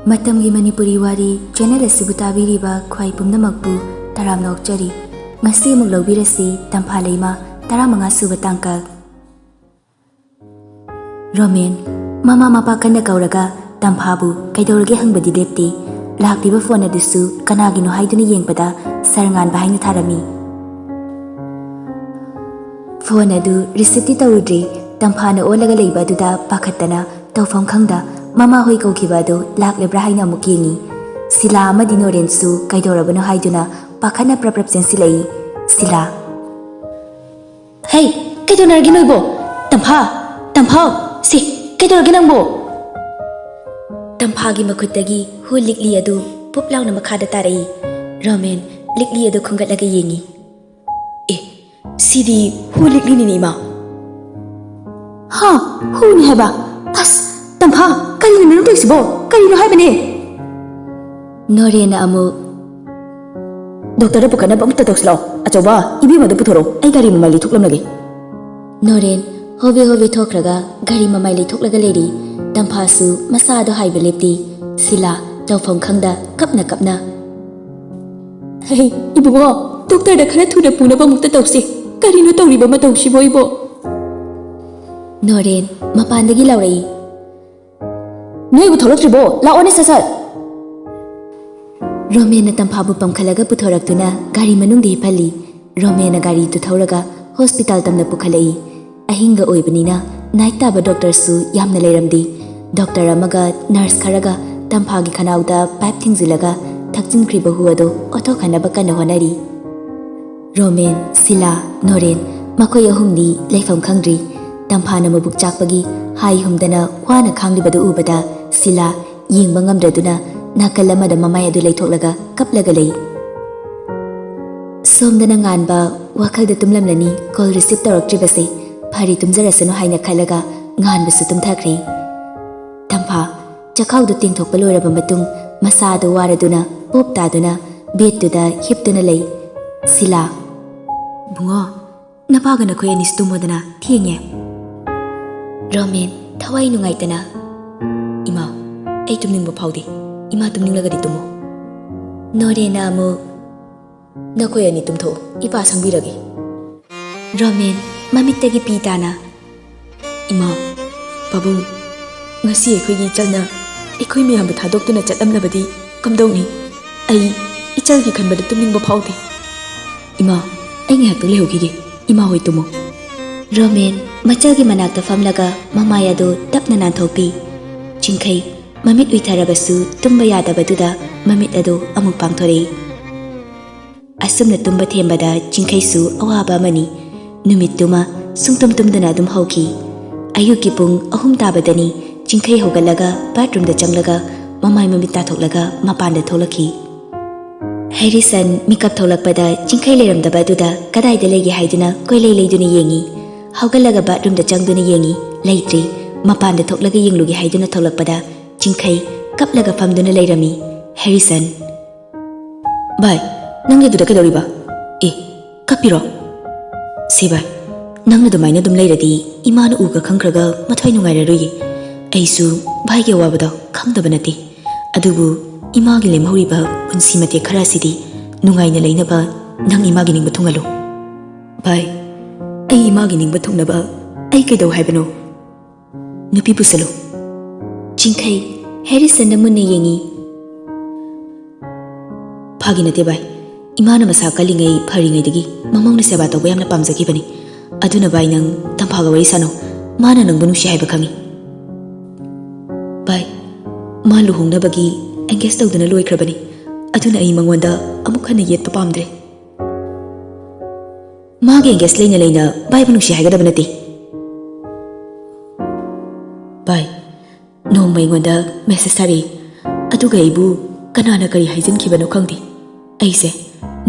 Matamgi Manipuri Wari channel asibu tabiriba khwai pumnamakpu taram nokchari ngasi amuk lawbirasi Tamphaleima 15 suba tangkak Romen mama mapa kanna kauraga Tamphabu kaidorage hangbadi lepti laktiba phone adusu kanagino haiduna yengpada sarangan bahaina tharami phone adu receipt tawudri Tamphana olaga leiba duda pakhattana tawfam khangda Mama hoi kaukibado lak lebra haina mukini sila amadi norensu kaidorabano haiduna pakhana praprap sensilai sila Hey kaidonargi noibo Tampha si kaidorgi nangbo Tamphagi makhutagi hu likli adu puplauna makhada tarai Romen likli adu khungatlaga yengi Sidi hu likli ni ma Ha hu ni haba as Tampha kari na nung sibo kari na hai bane Norena amu Doktor da pukana ba mutta tokslo achoba ibi madu puthoro ai gari mamai li thuklam lagi Noren hove thokraga gari mamai li thuklaga leri Tampha su masa do hai belepti sila tawfam khangda kapna Hey ibu bo doktor da khara thuna puna ba mutta tokse kari no tori ba ma tokshi boibo Noren mapandagi laurai Noi bu thoroktribo la one sasal Romena Tamphabu pamkhalaga puthoraktuna gari manungdi phali Romena gari tu thauraga hospital tamna pukhalai ahinga oibanina night taba doctor su yamna leiramdi doctor amaga nurse kharaga Tamphagi khanauda pipe thingzilaga thakjinkhriba huado otho khanaba kana honari Romen Sila Noren makoi ahumni leifam khangri Tamphana mabuk chakpagi hai humdana wana khanglibadu ubada Sila yengba ngamdraduna nakalamada mamai adu leitholaga kaplaga lei somdana nganba wakhalda tumlamlani call receive taraktribase phari tumjarasanu haina khalaga nganbasu tumthakre Tampha chakhaudu tingthokpa loiraba matung masadu waraduna poptaduna bedtuda hiptuna lei Sila Bungo napagana ko yanis tumodana thienge Romen thawai nungaitana Ima ai tumningba phawdi ima tumninglagadi tumo Norena amu nakoi ani tumtho ipa sangbirage Romen mamittagi pitana Ima babu ngasi ekhoi chalna ekhoi miyam thadoktuna chatlamlabadi kamdowni ai ichalgi khanbada tumningba phawdi Ima ai ngahak lehogige ima hoi tumo Romen machagi manakta famlaga mamayadu tapna nanthopi Chinkai mamit uitharabasu tumba yadabaduda mamit adu amuk pangthorei asumna tumba thembada Chinkai su awaba mani numittuma sungtum tumdana dum hauki ayuki pung ahum tabadani Chinkai hogalaga bathroom da changlaga mamai mamit ta thoklaga mapanda tholaki Harrison mikap tholakpada Chinkai leramdaba duda kadai da legi haiduna koilei leiduni yengi hogalaga bathroom da changduna yengi leitri mapanda thoklaga yenglugi haiduna tholakpada Chinkai kaplaga famduna leirami Harrison Bye nang leduda kadoriba kapiro Sibai nang na dumaina dum leiradi imana uga khangkraga mathai nungairaroyi aisu bhai ge wabada khangdaba nati adubu imagi lemhoriba punsi mate kharasidi nungaina leinaba nang imagi ningba thungalo Bye ai imagi ningba thungnaba ai kaidau haibano nupi pusalo Chinkai Harrison namunne yengi Phagi nate bai imana masa kalingai pharingai dagi mamongna seba tawba yamna pamjaki bani aduna bai nang Tamphaga wari sano mana nang bunu shi haiba khangi bai ma luhongna bagi engage tawdana loikrabani aduna ai mangwanda amuk khana yet pamdre ma ge engage leina bai bunu shi haiga dabanati bai No mai ngonda message tari aduga ibu kanana kari haijin khibano khangdi aise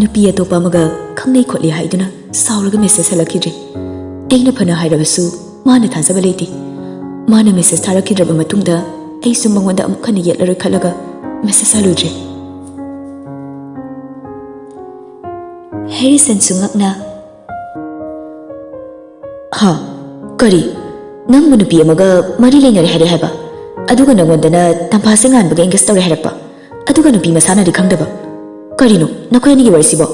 nupi atopa maga khangnei khotli haiduna sauraga message halakidri aina phana hairabasu mana thasaba leiti mana message tharakidraba matungda aisu mangwanda amukhana yetlara khalaga message saludre Harrison sungakna Ha kari nang nupi amaga mari leinare hare haba aduga nangondana Tampha sengan baga engage tawre harakpa aduga nupi masana di khangdaba karino nakoy ani gi warisibo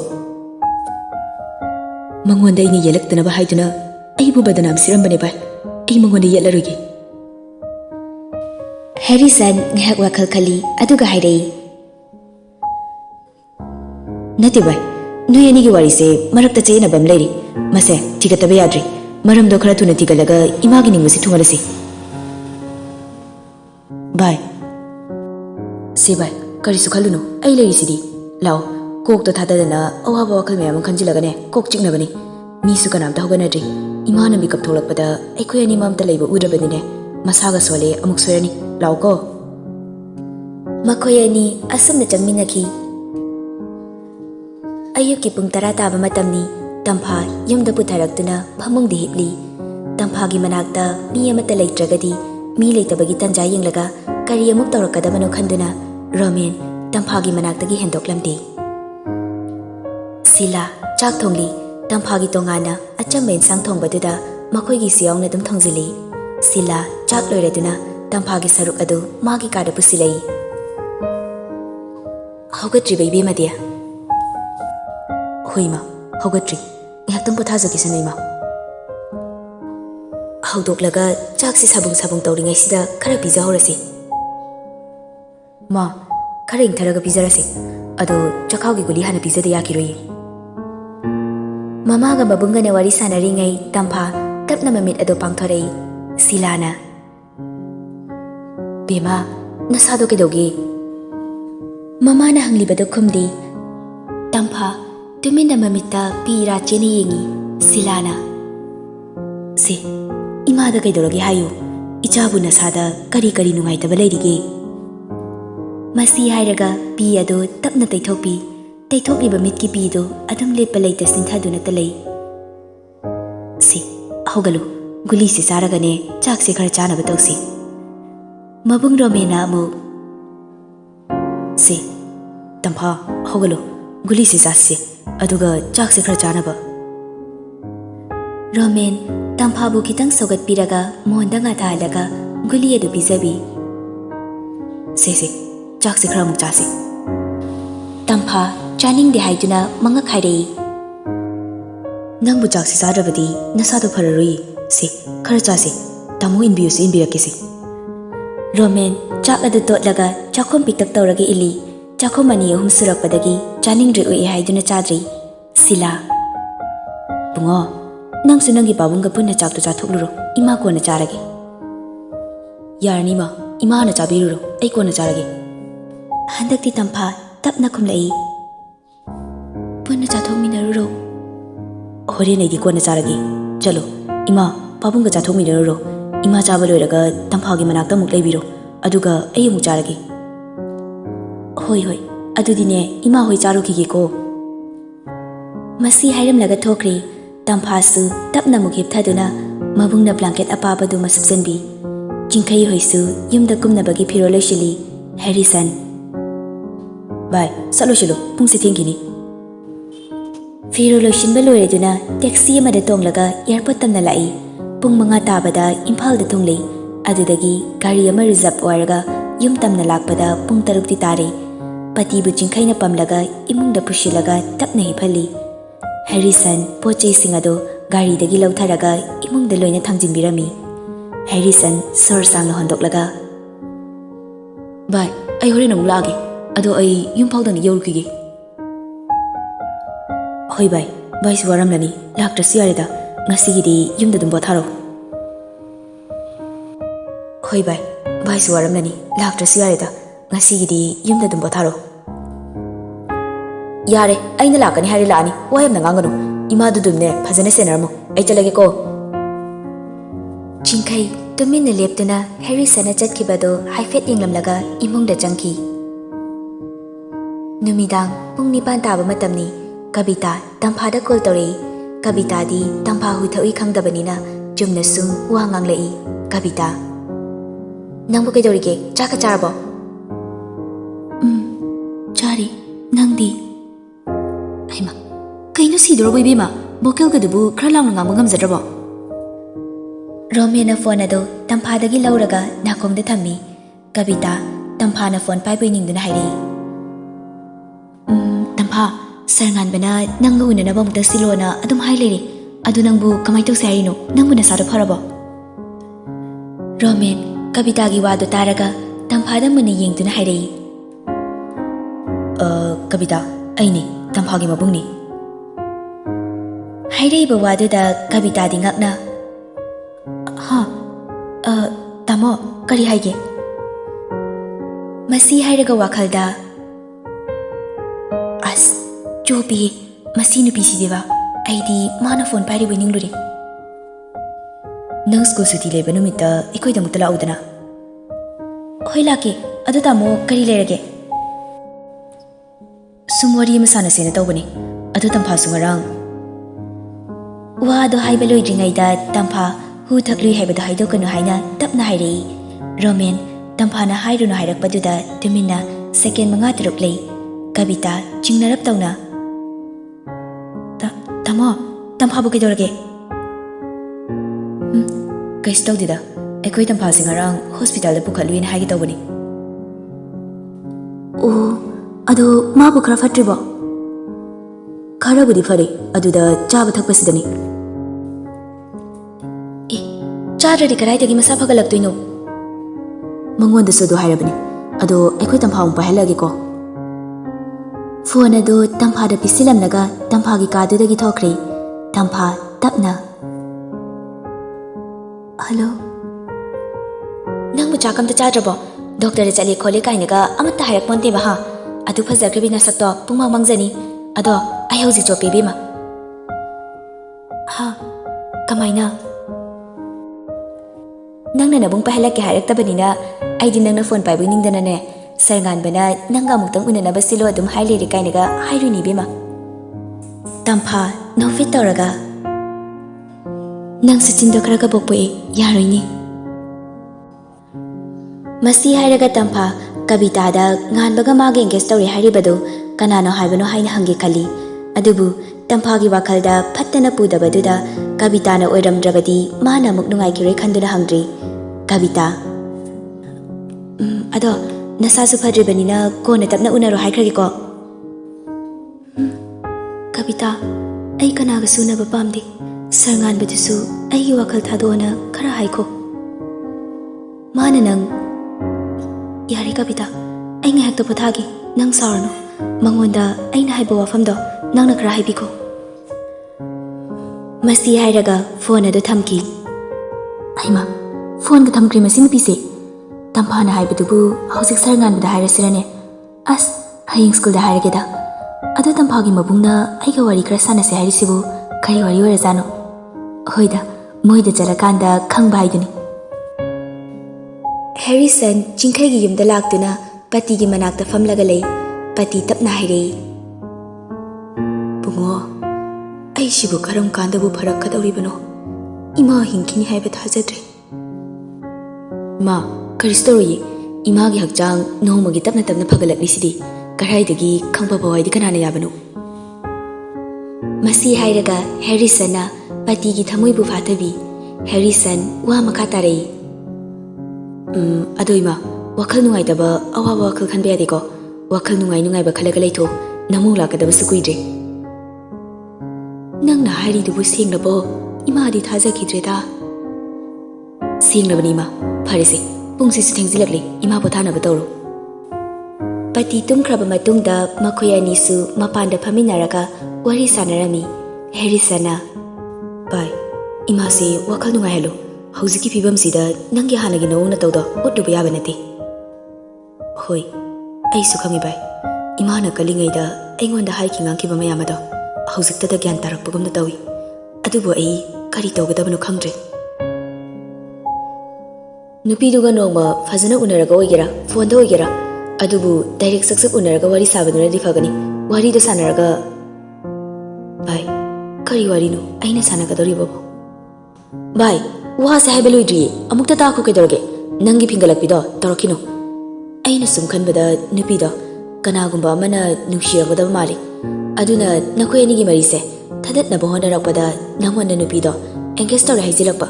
mangonda ini yelaktana ba haiduna aibu badanam sirambane bai ai mangonda yelarugi Harrison ngahak wakal khali aduga hairei nati bai noi ani gi warise marakta chena bam leiri mase tigataba yadri maram do khara thuna tigalaga imagi ningmasi thungalasi bai se bai kari su khalunu ai leiri sidi lao kok to thadadana awaba wakal mayam khanjilagane kok chiknabani mi su kanam ta hoganadri imana bi kap tholakpada aikoi ani mamta leiba udrabadine masaga sole amuk soyani lao ko makhoi ani asumna changminaki ayuki pung 10 taba matamni Tampha yumda putharaktuna phamungdi hipli Tamphagi manakta mi amata leitragadi mi leitabagi tanja yenglaga kari amuk tawrakadabano khanduna Roman Tamphagi manaktagi hendoklamdi Sila chak thongli Tamphagi tongana achamben sang thongbaduda makhoigi siyawna dum thongjili Sila chak loiraduna Tamphagi saruk adu magi kada pusilai Hogatri baby madia Hoima hogatri ngaktam pothaja kisanima Haudoklaga chakse sabung tawringai sida khara pizza horasi Ma khara ingtharaga pizarasi ado chakhawgi guli hana pizza da yakiroi Mama ga babungane wari sanaringai Tampha tapna mamit ado pangthorei Silana Bema nasado kedogi Mama na hanglibado khumdi Tampha tumina mamita pira cheni yengi Silana Se imada kaidorogi hayu ichabu nasada kari nungaitaba leirige Masi hairaga pi ado tapna taithokliba mitki pi do adum lepa leita sinthaduna talei Si ahogalu guli si saragane chakse khara chanaba tausi Mabung Romena amu Se Tampha ahogalu guli si sasi aduga chakse khara chanaba Roman Tamphabu kitang sogat piraga monda nga thalaga guli adu bizabi Se chakse khara muk chase Tampha chaning de haiduna manga khairei Nangbu chakse sarabadi nasado phararui se khara chase tamu inbius inbirakese Roman chak adu totlaga chakhom pitak tawrage ili chakhom ani ahum surakpadagi chaning ri ui haiduna chadri Sila Bungo Nangsu nangi babunga punna chakto chathokluro ima ko na charage Yarni ma ima na chabiruro ai ko na charage Handakti Tampha tapna khumlai Punna chathokminaruro Hore nei di ko na charage chalo ima babunga chathokminaruro ima chaba loiraga Tamphagi manakta muk leibiro aduga ai mu charage Hoi adudine ima hoi charukige ko Masi hairam laga thokri Tamphasu tapna mukhip thaduna mabungna blanket apabadu masapsanbi Jingkai hoisu yumda kumnabagi phiro loishili Harrison Bye salo shilo pungsi thengini Phiro loishinba loireduna taxi amada tonglaga airport tamna lai pung 5 tabada Imphal da thunglei adudagi gari ama reserve waraga yum tamna lakpada pung 6 ti tare patibu jingkai na pamlaga imungda pushilaga tapna hipali Harrison pochei singado gari dagi lautharaga imungda loina thangjinbirami Harrison sor sang hondoklaga Bye ai hore nang lage ado ai yum phawdani yorukige Hoi bye su waramlani laktra siarida ngasigidi yumda dum botharo Hoi bye su waramlani laktra siarida ngasigidi yumda dum botharo Yare aina lakani hari lani wayam na nganganu ima dudumne phajana senarmo ai chalage ko Jingkai tuminna leptuna Harrison chatkibado haifet yenglamlaga imungda changki Numidang pung 9 taba matamni Kabita Tamphada call tore Kabita di Tampha hu thawi khangdabanina chumna sum wa nganglei Kabita Nangbu kaidorige chaka charabo Chari nangdi Aima kaino sidoro bima bokel gadubu khara laung ngam ngamjadrabo Romena phone ado Tamphadagi lauraga nakongda thammi Kavita Tamphana phone paibai ningduna hairi. Tampha sarngan bana nangga unanaba mukta silona adum hai lere. Adu nangbu kamai tawse harino nangbu nasado pharabo. Roman Kavita gi wadu taraga Tamphada muna yengduna hairi. Kavita aini Tamphagi mabungni. Hairi ba wadu da Kavita di ngakna. Ha tamo kari haige. Masi hairaga wakhalda as jobi masi nupi sideba aidi mana phone pairi winning luri. Nang school suti leba numita ikoi da mutala udana. Hoi lake adu tamo kari lerage. Sumwari masana sena tawbani. Adu Tampha sungarang. Wa adu haiba loidringaida Tampha hu thakli haibada haidokanu haina tapna hairei. Roman Tamphana hairunu hairakpaduda tumina second manga taruk lei. Kavita chingnarap tawna. Tamo Tamphabu kaidorage. Kaisi tawdida. Aikoi Tampha singarang hospital da pukhatluina haigi tawbani. Oh ado mabu khara fatribo. Kharabudi fare aduda chaba thakpasidani. Chadradi karaidagi masa phagalaktoino. Mangondasu adu hairabani. Ado aikoi Tampha umpa halage ko. Phone ado Tamphada pisilamnaga Tamphagi kadudagi thokre. Tampha tapna. Hello. Nangbu chakam ta chadrabo. Doctor chali khole kainaga amatta hairak monte ba ha. Adu phajarkrebi nasakto pungmang mangjani. Ado ai hauji chopi bima. Ha kamaina. Nangna nabung pahalake hairak tabanina aidi nangna phone paibu ningdana ne. Sarngan bana nanga muktang unanaba silo adum hailere kainaga hairuni bima. Tampha no fit tawraga. Nang sachindo kharaga bokpoi yaroini. Masi hairaga Tampha Kavita da nganbaga mage engage tawre hairibadu kanano haibano haina hangi khali. Adubu Tamphagi wakhalda phattana pudabaduda Kavita na oiramdrabadi mana muk nungai kire khanduna hangdri. Kavita ado nasasu phadribanina kona tapna unaro haikrage ko. Kavita ai kanaga sunaba pamdi. Sarngan badusu ai wakhal thadona khara haiko. Mana nang yari Kavita ai ngahak to pothagi nang sarno mangonda aina haiba wafamdo nangna khara haibiko. Masi hairaga phone adu thamki. Aima phone ga thamkri masing pise. Tamphana haibadubu hausik sarngan bada hairasirane. As haying school da hairageda. Adu Tamphagi mabungna aiga wari kra sanase hairisibu kari wari orazano. Hoida moida jalakanda khangba haiduni. Harrison chingkhaigi yumda laktuna patigi manakta famlaga lei. Pati tapna hairei. Bungo ai sibu karam kandabu pharak kadoribano. Ima hinkini haiba thajadre. Ma Karistoroyi ima gi hakjang nomagi tapna tapna phagalaklisidi karaidagi khangba bawaidi kanana yabano. Masi hairaga Harrisona patigi thamoibu fathabi. Harrison wa makha tarei. Adoima wakhal nungai daba awawa wakhal khanbe yadiko. Wakhal nungai ba khalaga leitho namung lakadaba sukuidre. Nangna hairi dubu senglabo ima di thaja khidreda. Senglabani ma pharese pungsi su thengzilakle ima pothana batoro. Pati tumkhraba matungda makhoya nisu mapanda phaminaraga wari sanarami. Harrisona bai ima se wakhal nungai halo. Hauziki fibam sida nangi hanagi nauna tawda otuba yaba nate. Hoi ai su khangi bai. Imana kalingai da aingonda haiki ngangki ba mayamada hauzikta da gyan tarakpagumna tawi. Adubu ai kari tawgadabano khangdre. Nupiduga nongma fazana unaraga oigera phone da oigera adubu direct saksak unaraga wari sabaduna di fagani wari da sanaraga bai kari wari no aina sanagadori babo bai wa sa haiba loidri amukta ta khu kedorge nangi pingalakpido torokino aina sum khanbada nupida kanagumba amana nungshiragada mali aduna nakoi ani gi marise thadatna bohona rakpada nangwana nupido engage tor haizilakpa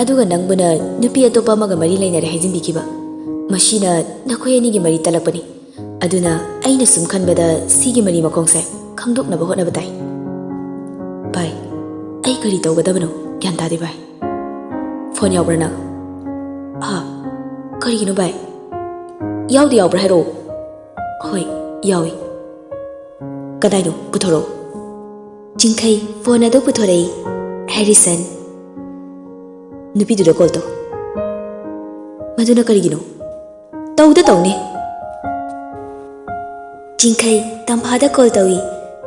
aduga nangbuna nupi atopa maga mari lainare haijimbikiba Mashina nakhoi anigi mari talakpani aduna aina sum khanbada sigi mari makongse khangdoknaba hotnaba tai bai ai kari tawgadabano gyan tade bai phone yawbra na ha kari gino bai yawdi yawbra hero hoi yawi kadai no puthoro Jingkai phone ado puthorei Harrison nupi du call to maduna kari gino tawda tawne Jingkai Tamphada call tawi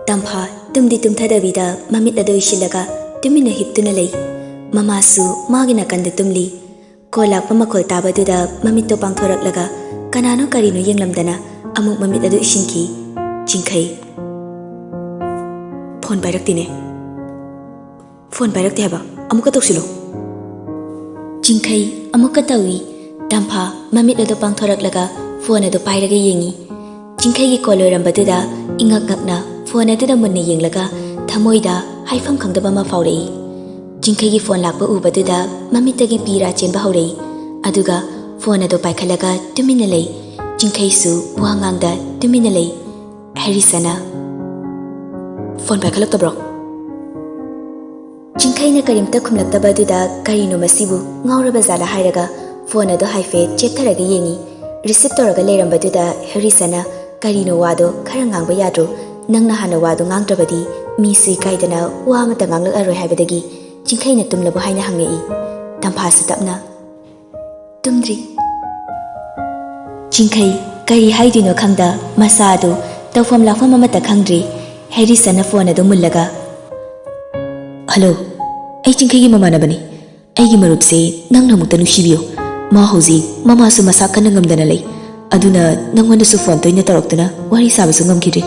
Tampha tumdi tumthadabida mamit ado isilaga tumina hiptuna lei mamasu magina kanda tumli kolak pamakol tabaduda mamit to pangthoraklaga kanano karino yenglamdana amuk mamit ado isinki Jingkai phone bairaktine phone bairakte haba amuka toksilo Jingkai amuka tawi Tampha mamit ado pangthoraklaga phone ado pairaga yengi Jingkai gi kolorambaduda ingak ngakna phone ado munna yenglaga thamoida haifam khangdaba ma faurei Jingkai gi phone lakba ubaduda mamitagi pira chenba haurei aduga phone ado paikhalaga tumina lei Jingkai su wangangda tumina lei Harrisana phone paikhalaktabro Jingkai na karimta khumlaktabaduda karino masibu ngauraba zala hairaga phone ado haife cheptharaga yengi receive toraga leirambaduda Harrisana karino wado khara ngangba yadro nangna hana wado ngangdrabadi mi sui kaidana wa mata nganglak aroi haibadagi Jingkai na tumlabu haina hangei Tampha su tapna tumdri Jingkai kari haidino khangda masa ado tawfam lakfam amata khangdri Harrison phone ado mullaga hello ai Jingkai gi mamanabani aigi marupse nangna mukta nusibiyo ma hoji mama su masa kana ngamdana lei aduna nangwana su phone toina taraktuna wari sabasu ngamkidri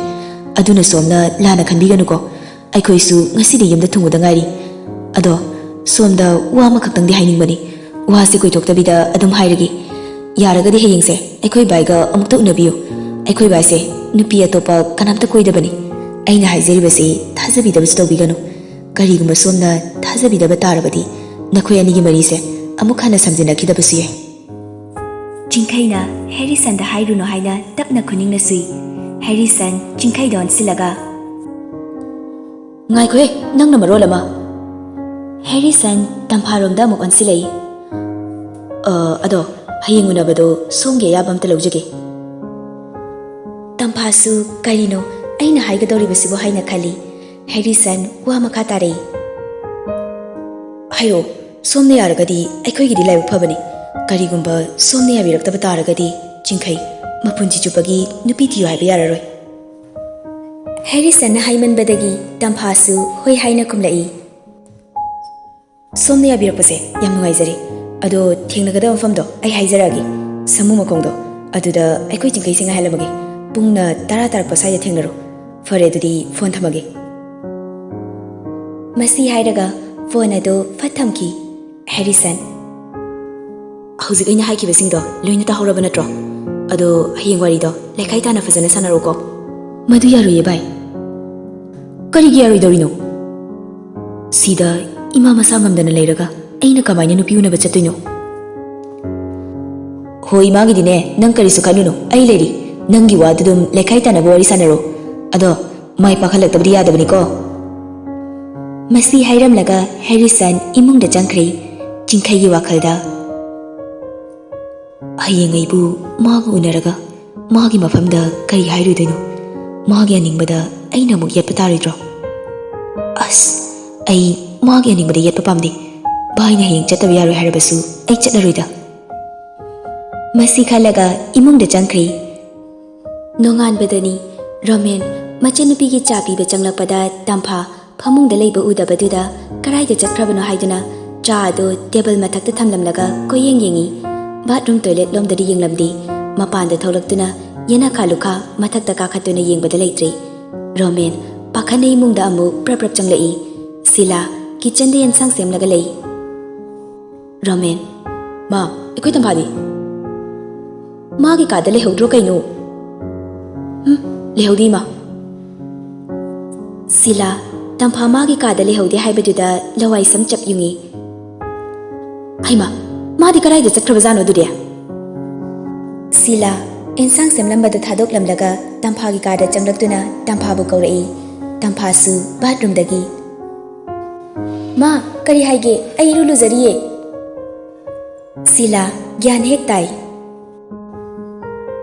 aduna somna lana khanbiganu ko aikhoi su ngasidi yumda thunguda ngari ado somda wa ma khaktangdi hainingbani wa se koi toktabida adum hairagi yaragadi heyengse aikhoi baiga amukta unabiyo aikhoi bai se nupi atopa kanamta koidabani aina haizeribase thazabidabas tawbiganu karigumba somna thazabidaba tarabadi nakhoi anigi marise amuk hana samjinakhidabasu ye Jingkai na Harrison da hairuno haina tapna khuningna sui Harrison Jingkai don silaga ngai khoi nangna marolama Harrison Tampharomda amuk onsilei ado hayeng unabado somge yabam ta lawjage Tamphasu karino aina haigadoribasibu haina khali Harrison wa makha tarei hayo somne yaragadi aikhoi gidi laibu phabani karigumba somne yabiraktaba taragadi Jingkai mapunji chupagi nupi thiyo haiba yararoi Harrison na haimanbadagi Tamphasu hoi haina kumlai somne yabirakpase yam nungaijare ado thengnagada mafamdo ai haizaragi samu makongdo aduda aikhoi Jingkai singa halamage pungna 10 tarakpa saida thengnaro fare adudi phone thamage masi hairaga phone ado fathamki Harrison hauzik aina haikibasingdo loina ta horaba natro ado hayeng warido lekhai tana fazana sanaroko madu yaroye bai karigi yaroidorino sida ima masa ngamdana leiraga aina kamaina nupi unaba chatoino hoi magidine nang karisu khanuno ai leri nangi wadudum lekhai tana bori sanaro ado mai pakhalaktabdi yadabani ko masi hairamlaga Harrison imungda changkhri Jingkai gi wakhalda hayeng aibu maga unaraga magi mafamda kari hairudoino magi aningbada aina muk yetpa taridro as ai magi aningbada yetpa pamdi baina hayeng chatabi yaroi harabasu ai chatlaroida masi khalaga imungda changkhri nonganbadani Roman machanupigi chapi be changlakpada Tampha phamungda leiba udabaduda karaida chakhrabano haiduna cha ado table mathakta thamlamlaga koyeng yengi bathroom toilet lomdadi yenglamdi mapanda tholaktuna yena khalukha mathakta kakhatuna yengbada leitri Roman pakhane imungda amu prap changlai sila kitchen de ensang semlaga lei Roman ma ekoi tamphadi magi kada lehodro kaino lehodi ma sila Tampha magi kada lehodi haibaduda lawai sam chap yungi haima madi karaida chakhrabajano dudia Sila ensang semlambadu thadoklamlaga Tamphagi kada changlaktuna Tamphabu kaurai. Tamphasu bathroom dagi. Ma, kari haige ai iru luzariye. Sila gyan hek tai.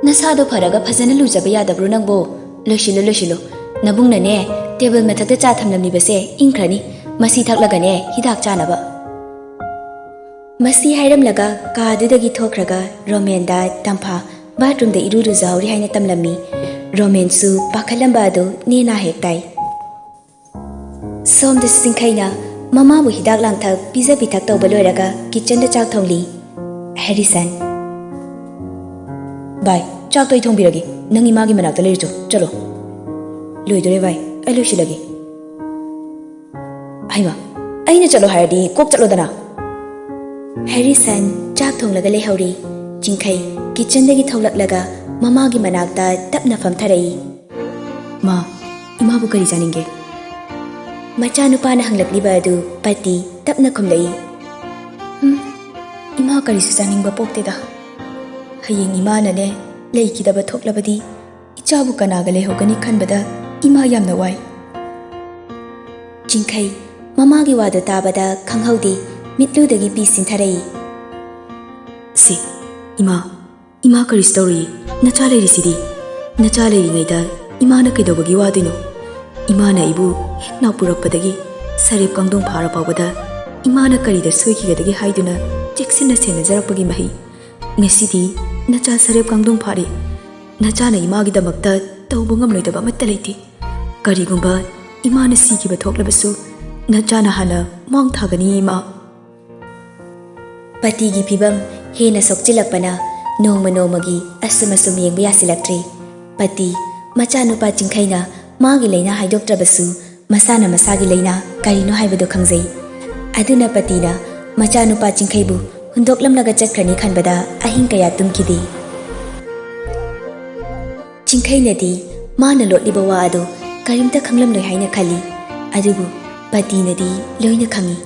Nasado pharaga phajana lujaba yadabru nangbo. Loshilo nabungnane table method cha thamlamni base ingkrani masi thaklagane hidak chanaba. Masi hairamlaga kadudagi thokraga Romenda Tampha bathroom da iruru zawri haina tamlami. Romansu pakhalamba adu nena hektai. Som da singkhaina mama bu hidak langthak pizza bithak tawba loiraga kitchen da chak thongli. Harrison. Bye. Chak toy thongbiragi. Nang imagi manakta leircho. Chalo. Loidore bye. Ai loisilagi. Aima. Aina chalo hairdi kok chalo dana. Harrison chak thonglaga lehauri. Jingkai kitchen dagi thawlaklaga mamagi manakta tapna famtharai. Ma, imabu kari janinge. Machanupana hanglakliba adu pati tapna khumlai. Ima kari su janingba pokteda. Hayeng imana ne leikidaba thoklabadi ichabu kanaga lehogani khanbada ima yamna wai. Jingkai mamagi wadu tabada khanghaudi mitludagi pi sintharai. Si, ima kari story nacha lerisidi. Nacha leringaida imana kaidobagi waduino. Imana ibu hek na purakpadagi sarip kangdong phara pawada imana karida soikigadagi haiduna cheksina sena jarakpagi mahi. Ngasidi nacha sarip kangdong phare. Nacha na imagi damakta tawba ngamloidaba amatta leiti. Karigumba imana sikiba thoklabasu nacha na hana mang thagani ima. Patigi pibam hena sokchilakpana nongmagi asumasum yengba yasilaktre. Pati machanupa jingkhaina magi leina haidoktrabasu masana masagi leina karino haibado khangjai. Aduna patina machanupa jingkhaibu hundoklamlaga chakhrani khanbada ahing kaya tumkidi. Jingkhainadi mana lotliba wa ado karimta khanglamloi haina khali. Adubu patinadi loina khangi.